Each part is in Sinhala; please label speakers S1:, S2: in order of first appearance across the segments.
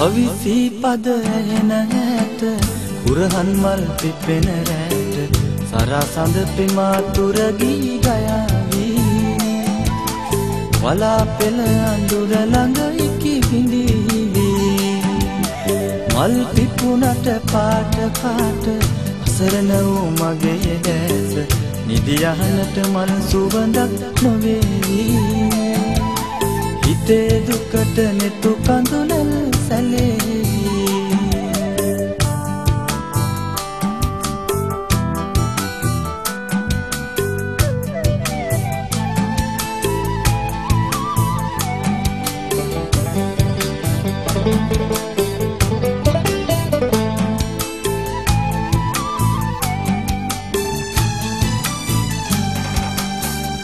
S1: කවිසි පද ඇහෙන හැට කුරහන් මල් පිපෙන රැට සරසඳ පිමාතුර ගී ගයාවි වලා පෙළ අඳුර ළඟ ඉකි බිඳීවි මල් පිපුණට පාට පාට අසරණ වූ මගේ දැස නිදියහනට මල් සුවඳක් නොවේවි හිතේ දුකට නෙතු කඳුලල් සැලේවි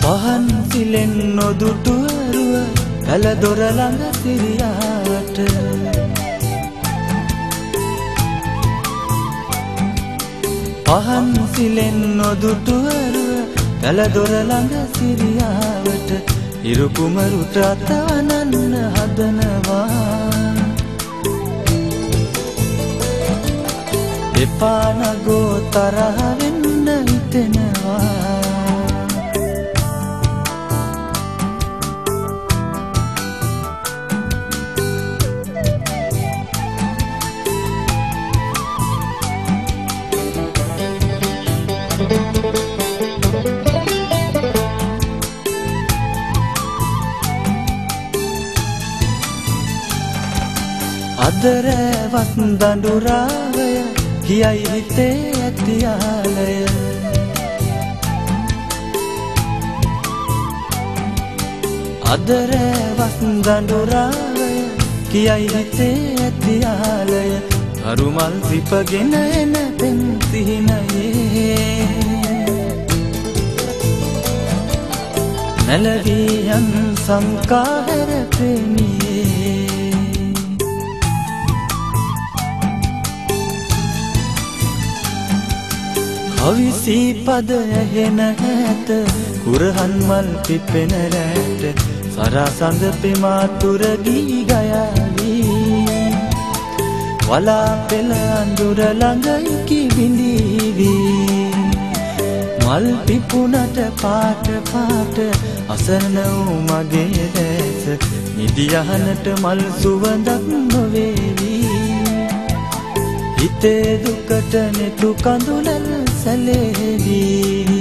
S1: පහන් සිලෙන් නොදුටු අරුව පැල දොර ළඟ සිරියාට පහන් සිලෙන් නොදුටු අරුව පැල දොර ළඟ සිරියාවට ඉරු කුමරුට අතවනන්න හදනවා එපා නගෝ තරහ වෙන්න හිතෙනවා අදරවත් දඬුරාවය කියයි හිතේ ඇතියාලය අදරවත් දඬුරාවය කියයි හිතේ ඇතියාලය කරුමල් සිපගෙන එන පෙන් සිහිනයේ නැලවියන් සංකාර ප්‍රේමියේ කවිසි පද ඇහෙන හැට කුරහන් මල් පිපෙන රැට සරසඳ පිමාතුර ගී ගයාවි වලා පෙළ අඳුර ළඟ ඉකි බිඳීවි මල් පිපුණට පාට පාට අසරණ වූ මගේ දැස නිදියහනට මල් සුවඳක් නොවේවි හිතේ දුකට නෙතු කඳුලල් සැලේවි